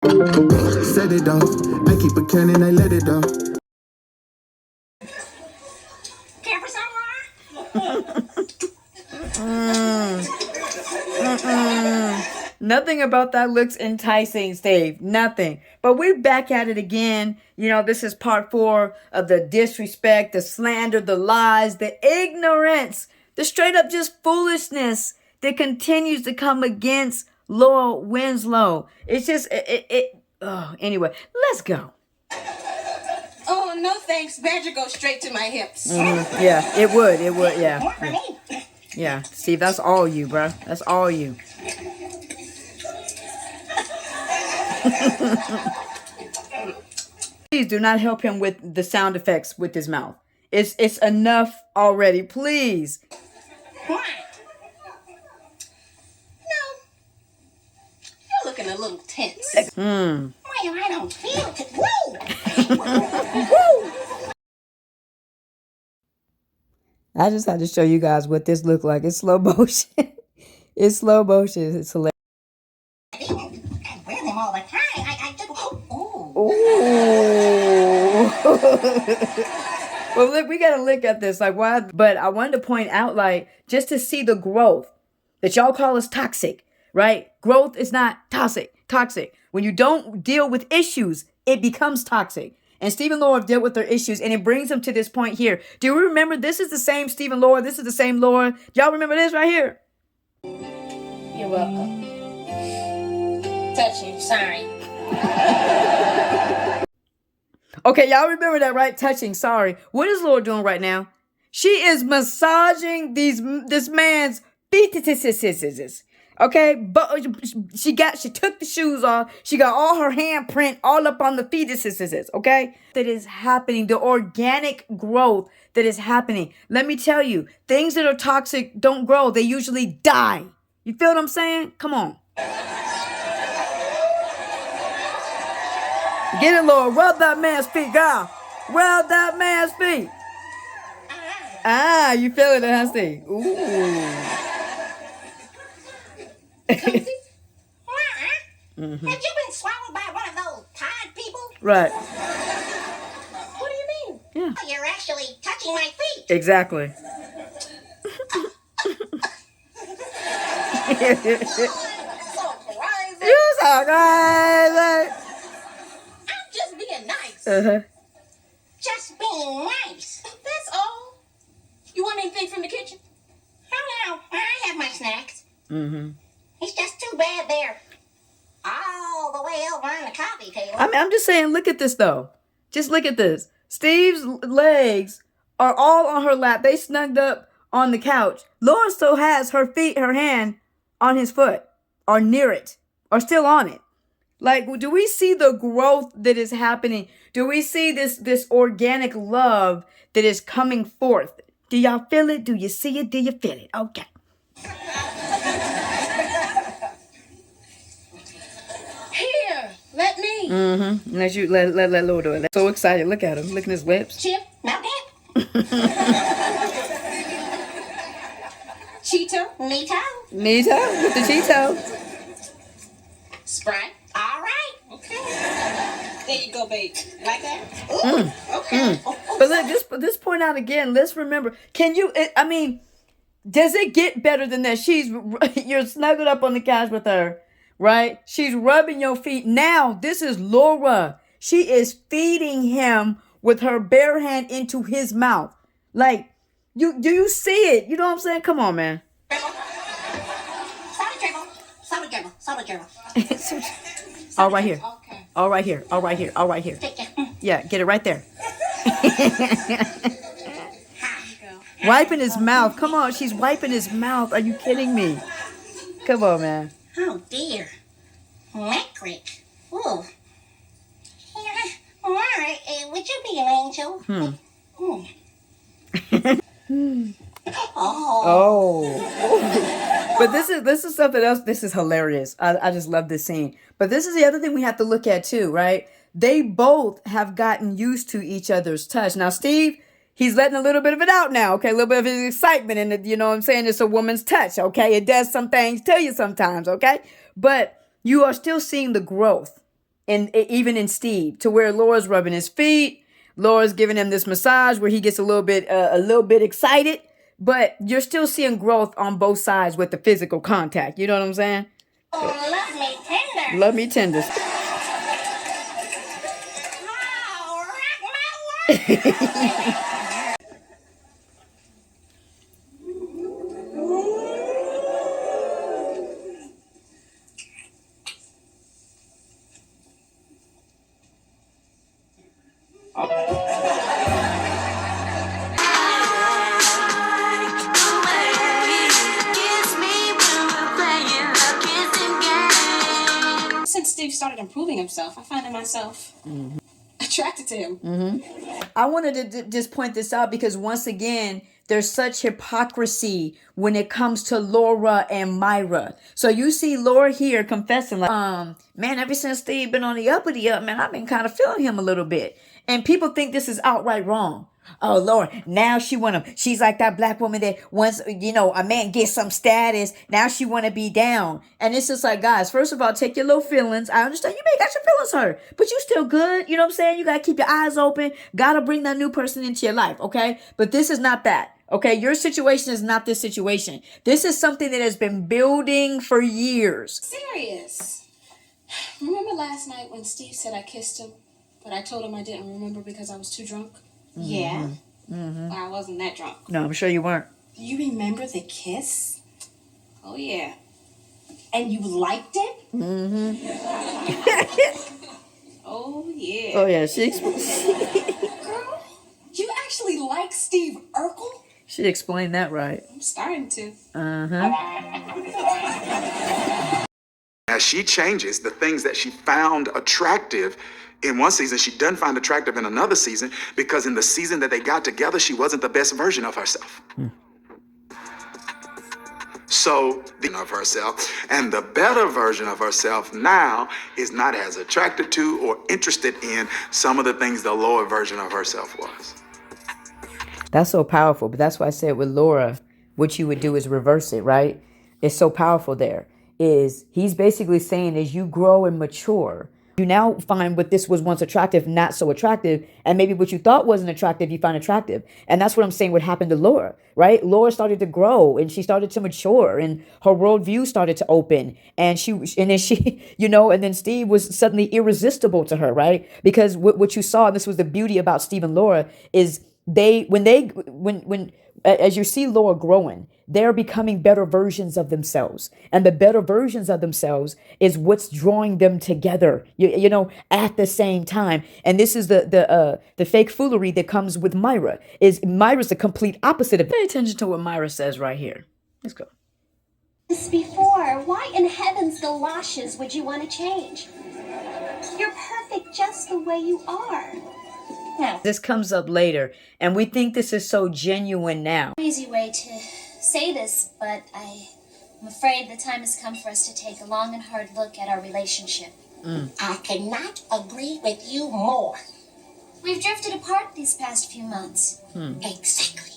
Set it off. I keep a cannon, I let it off. Care for Nothing about that looks enticing, Steve. Nothing. But we're back at it again. You know, this is part 4 of the disrespect, the slander, the lies, the ignorance, the straight up just foolishness that continues to come against Laura Winslow. It's just, anyway, let's go. Oh, no thanks. Badger goes straight to my hips. Yeah, it would, yeah. More for me. Yeah, Steve, that's all you, bro. That's all you. Please do not help him with the sound effects with his mouth. It's enough already, please. What? No. You're looking a little tense. Well, I don't feel it. Woo! I just had to show you guys what this looked like. It's slow motion. It's slow motion. It's hilarious. I wear them all the time. I just... Ooh. Well, look, we got to look at this. Like, why? But I wanted to point out, like, just to see the growth that y'all call us toxic, right? Growth is not toxic. When you don't deal with issues, it becomes toxic. And Steve and Laura have dealt with their issues, and it brings them to this point here. Do you remember? This is the same Steve and Laura. This is the same Laura. Y'all remember this right here? You're welcome. Touching. Sorry. Okay, y'all remember that, right? Touching. Sorry. What is Laura doing right now? She is massaging this man's fetuses. Okay, but she took the shoes off. She got all her handprint all up on the fetuses. Okay, that is happening. The organic growth that is happening. Let me tell you, things that are toxic don't grow. They usually die. You feel what I'm saying? Come on. Get it, Lord. Rub that man's feet, girl. Rub that man's feet. Ah, you feeling it, huh, Steve? Ooh. Have you been swallowed by one of those tired people? Right. What do you mean? Yeah. You're actually touching my feet. Exactly. So crazy. You so crazy. I'm just being nice. Uh-huh. Just being nice. That's all. You want anything from the kitchen? Oh, no. I have my snacks. Mm-hmm. It's just too bad they're all the way over on the coffee table. I'm just saying, look at this, though. Just look at this. Steve's legs are all on her lap. They snugged up on the couch. Laura still has her hand on his foot, or near it, or still on it. Like, do we see the growth that is happening? Do we see this organic love that is coming forth? Do y'all feel it? Do you see it? Do you feel it? Okay. Here, let me. Mm-hmm. Let Laura do it. So excited. Look at him. Look at his lips. Chip, now dip. Cheeto, Nito. Nito with the Cheeto. Sprite. All right. Okay. There you go, babe. Like that? Ooh, okay. But let's point out again. Let's remember. Does it get better than that? You're snuggled up on the couch with her, right? She's rubbing your feet. Now, this is Laura. She is feeding him with her bare hand into his mouth. Like, do you see it? You know what I'm saying? Come on, man. Soda dribble. All right here. Okay. All right here. Yeah, get it right there. Wiping his mouth. Come on, she's wiping his mouth. Are you kidding me? Come on, man. Oh, dear. Electric. Ooh. Yeah. All right. Would you be an angel? Oh. But this is something else. This is hilarious. I just love this scene. But this is the other thing we have to look at too, right? They both have gotten used to each other's touch. Now, Steve, he's letting a little bit of it out now, okay? A little bit of his excitement in it, you know what I'm saying? It's a woman's touch, okay? It does some things to you sometimes, okay? But you are still seeing the growth. even in Steve, to where Laura's rubbing his feet. Laura's giving him this massage where he gets a little bit excited, but you're still seeing growth on both sides with the physical contact. You know what I'm saying? Oh, love me tender. Love me tender. Oh, rock my world. Since Steve started improving himself, I find myself attracted to him. I wanted to just point this out because once again, there's such hypocrisy when it comes to Laura and Myra. So you see Laura here confessing like, man, ever since Steve been on the up, man, I've been kind of feeling him a little bit. And people think this is outright wrong. Oh, Lord, now she want him. She's like that black woman that once, a man gets some status, now she want to be down. And it's just like, guys, first of all, take your little feelings. I understand you may got your feelings hurt, but you still good. You know what I'm saying? You got to keep your eyes open. Got to bring that new person into your life, okay? But this is not that, okay? Your situation is not this situation. This is something that has been building for years. Serious. Remember last night when Steve said I kissed him, but I told him I didn't remember because I was too drunk? Yeah. Well, I wasn't that drunk. No, I'm sure you weren't. You remember the kiss? Oh, yeah. And you liked it? Oh, yeah. Oh, yeah. Girl, you actually like Steve Urkel? She explained that right. I'm starting to. As she changes, the things that she found attractive in one season, she doesn't find attractive in another season, because in the season that they got together, she wasn't the best version of herself. So, of herself, and the better version of herself now is not as attracted to or interested in some of the things the lower version of herself was. That's so powerful. But that's why I said with Laura, what you would do is reverse it, right? It's so powerful there. He's basically saying as you grow and mature, you now find what this was once attractive, not so attractive. And maybe what you thought wasn't attractive, you find attractive. And that's what I'm saying what happened to Laura, right? Laura started to grow and she started to mature and her worldview started to open. And then Steve was suddenly irresistible to her, right? Because what you saw, and this was the beauty about Steve and Laura, is as you see Laura growing, they're becoming better versions of themselves. And the better versions of themselves is what's drawing them together, at the same time. And this is the fake foolery that comes with Myra. Myra's the complete opposite of it. Pay attention to what Myra says right here. Let's go. Before, why in heaven's galoshes would you want to change? You're perfect just the way you are. This comes up later, and we think this is so genuine now. Easy way to say this, but I'm afraid the time has come for us to take a long and hard look at our relationship. I cannot agree with you more. We've drifted apart these past few months. Exactly.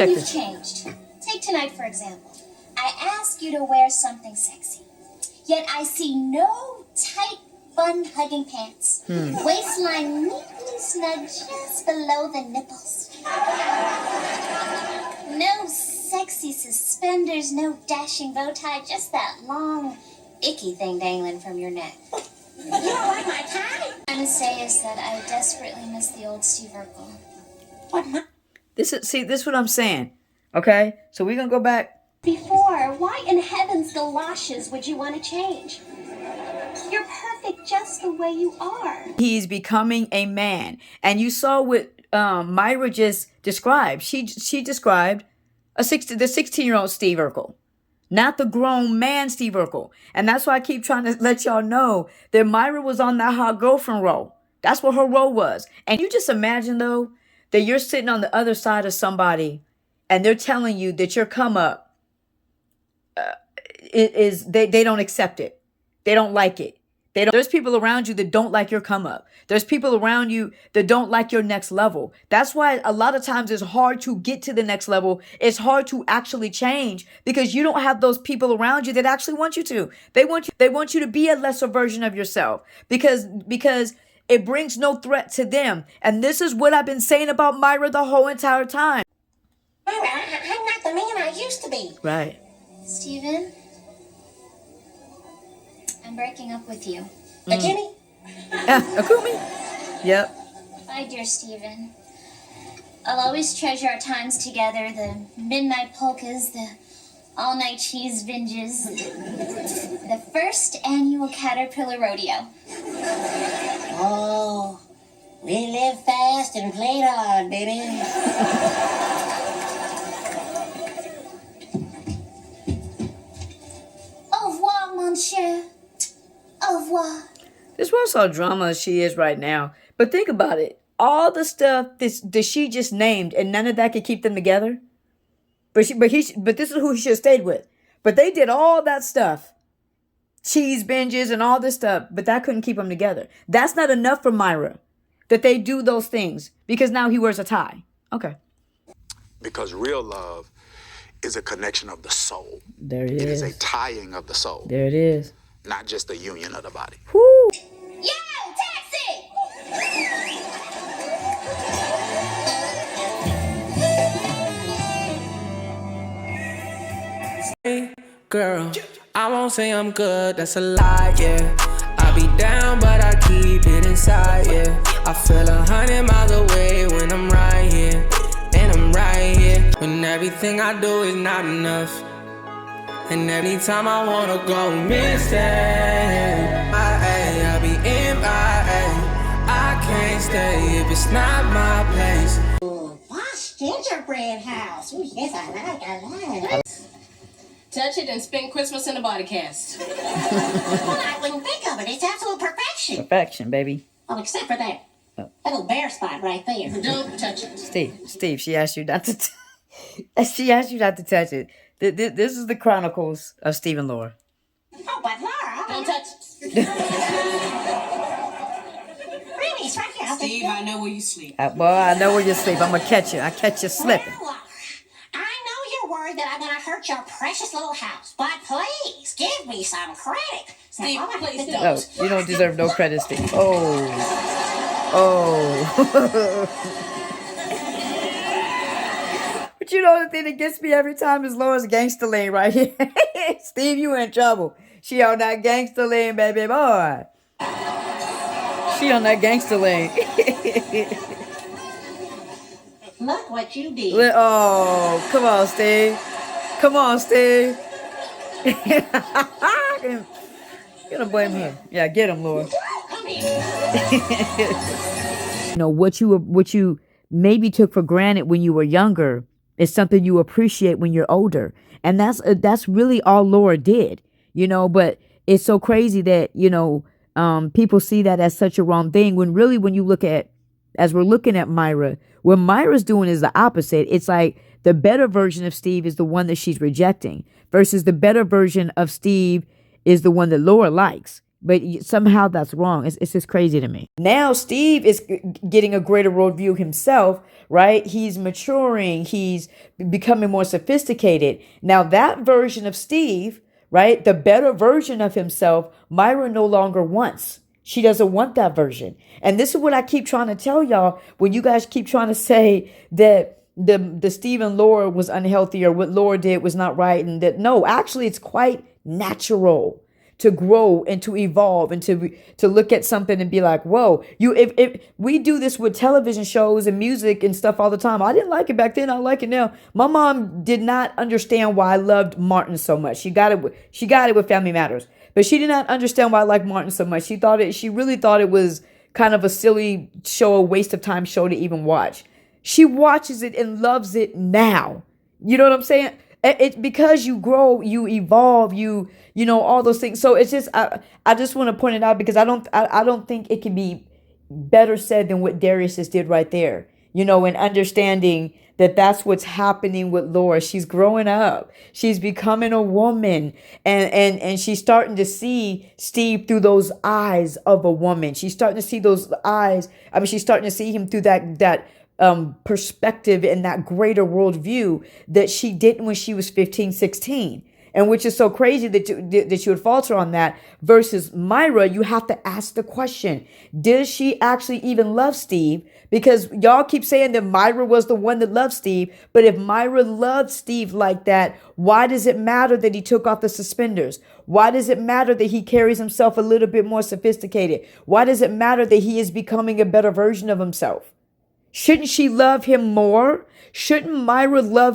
You've changed. Take tonight, for example. I ask you to wear something sexy, yet I see no tight bun-hugging pants. Waistline neatly snug just below the nipples. No sexy suspenders, no dashing bow tie, just that long, icky thing dangling from your neck. You don't like my tie? What I'm trying to say is that I desperately miss the old Steve Urkel. What? This is what I'm saying. Okay? So we're going to go back. Before, why in heaven's galoshes would you want to change? You're perfect just the way you are. He's becoming a man. And you saw what Myra just described. She described the 16-year-old Steve Urkel, not the grown man Steve Urkel. And that's why I keep trying to let y'all know that Myra was on that hot girlfriend role. That's what her role was. And you just imagine, though, that you're sitting on the other side of somebody and they're telling you that your come up they don't accept it. They don't like it. There's people around you that don't like your come up. There's people around you that don't like your next level. That's why a lot of times it's hard to get to the next level. It's hard to actually change because you don't have those people around you that actually want you to. They want you to be a lesser version of yourself because it brings no threat to them. And this is what I've been saying about Myra the whole entire time. I'm not the man I used to be. Right. Steven, I'm breaking up with you. Jimmy? Akumi? Yep. Bye, dear Steven. I'll always treasure our times together, the midnight polkas, the all-night cheese binges, the first annual Caterpillar Rodeo. Oh, we lived fast and played hard, baby. Au revoir, mon cher. Au revoir. This was how drama she is right now. But think about it. All the stuff that she just named, and none of that could keep them together. But this is who he should have stayed with. But they did all that stuff. Cheese binges and all this stuff. But that couldn't keep them together. That's not enough for Myra. That they do those things. Because now he wears a tie. Okay. Because real love is a connection of the soul. There it is. It is a tying of the soul. There it is. Not just the union of the body. Woo! Yo, taxi! Girl, I won't say I'm good, that's a lie, yeah. I be down, but I keep it inside, yeah. I feel 100 miles away when I'm right here, and I'm right here. When everything I do is not enough, and every time I wanna go missing, I be MIA. I can't stay if it's not my place. Wash gingerbread house. Ooh, yes, I like. Touch it and spend Christmas in a body cast. Well, I wouldn't think of it. It's absolute perfection. Perfection, baby. Well, except for that little bare spot right there. Don't touch it. Steve, she asked you not to she asked you not to touch it. This is the Chronicles of Steve and Laura. Oh, but Laura. Don't touch it. Really, it's right here. Steve, I know where you sleep. Well, I know where you sleep. I'm going to catch you. I catch you slipping. Well, Laura, I know you're worried that I'm going to hurt your precious little house, but please give me some credit. Steve, please don't. No, you don't deserve no credit, Steve. But you know the thing that gets me every time is Laura's gangster lane right here. Steve, you in trouble. She on that gangster lane, baby boy. She on that gangster lane. Look what you did. Oh, come on, Steve. Come on, Steve. Gonna blame her. Yeah, get him, Laura. Come here. You know, what you maybe took for granted when you were younger is something you appreciate when you're older. And that's really all Laura did, you know, but it's so crazy that, you know, people see that as such a wrong thing when really when you look at, as we're looking at Myra, what Myra's doing is the opposite. It's like the better version of Steve is the one that she's rejecting versus the better version of Steve is the one that Laura likes. But somehow that's wrong. It's just crazy to me. Now Steve is getting a greater worldview himself, right? He's maturing. He's becoming more sophisticated. Now that version of Steve, right? The better version of himself, Myra no longer wants. She doesn't want that version. And this is what I keep trying to tell y'all when you guys keep trying to say that the Steve and Laura was unhealthy or what Laura did was not right. And that, no, actually it's quite natural to grow and to evolve and to look at something and be like, whoa, if we do this with television shows and music and stuff all the time. I didn't like it back then. I like it now. My mom did not understand why I loved Martin so much. She got it with FamilyMatters, but she did not understand why I liked Martin so much. She really thought it was kind of a silly show, a waste of time show to even watch. She watches it and loves it now. You know what I'm saying? It's because you grow, you evolve, you know, all those things. So it's just, I just want to point it out because I don't think it can be better said than what Darius just did right there, you know, and understanding that that's what's happening with Laura. She's growing up. She's becoming a woman, and she's starting to see Steve through those eyes of a woman. She's starting to see those eyes. I mean, she's starting to see him through that perspective and that greater worldview that she didn't when she was 15, 16. And which is so crazy that you would falter on that. Versus Myra, you have to ask the question, did she actually even love Steve? Because y'all keep saying that Myra was the one that loved Steve. But if Myra loved Steve like that, why does it matter that he took off the suspenders? Why does it matter that he carries himself a little bit more sophisticated? Why does it matter that he is becoming a better version of himself? Shouldn't she love him more? Shouldn't Myra love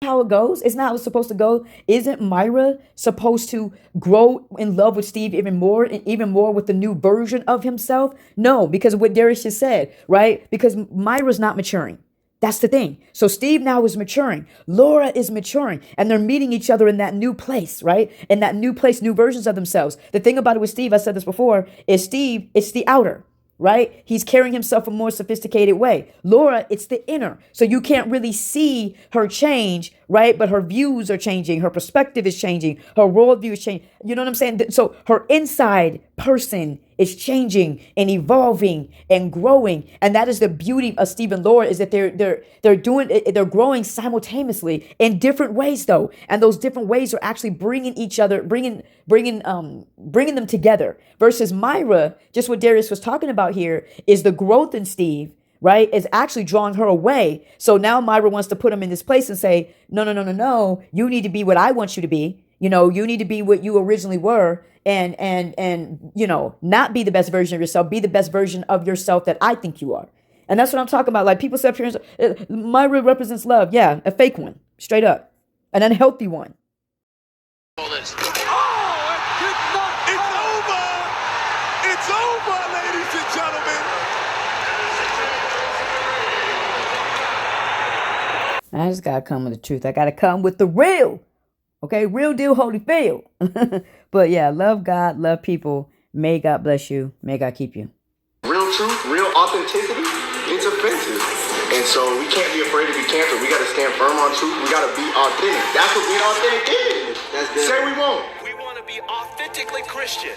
how it goes? It's not how it's supposed to go. Isn't Myra supposed to grow in love with Steve even more and even more with the new version of himself? No, because of what Darius just said, right? Because Myra's not maturing. That's the thing. So Steve now is maturing. Laura is maturing, and they're meeting each other in that new place, right? In that new place, new versions of themselves. The thing about it with Steve, I said this before, is Steve, it's the outer. Right? He's carrying himself a more sophisticated way. Laura, it's the inner. So you can't really see her change, right? But her views are changing. Her perspective is changing. Her worldview is changing. You know what I'm saying? So her inside person is changing and evolving and growing. And that is the beauty of Steve and Laura, is that they're growing simultaneously in different ways though. And those different ways are actually bringing each other, bringing them together. Versus Myra, just what Darius was talking about here, is the growth in Steve, right, is actually drawing her away. So now Myra wants to put him in this place and say, no, you need to be what I want you to be. You know, you need to be what you originally were, and you know, not be the best version of yourself, be the best version of yourself that I think you are. And that's what I'm talking about. Like, people say, Myra represents love. Yeah, a fake one, straight up, an unhealthy one. It's over, ladies and gentlemen. I just gotta come with the truth. I gotta come with the real. Okay, real deal, Holyfield. But yeah, love God, love people. May God bless you. May God keep you. Real truth, real authenticity, it's offensive. And so we can't be afraid to be canceled. We got to stand firm on truth. We got to be authentic. That's what being authentic is. Say we won't. We want to be authentically Christian.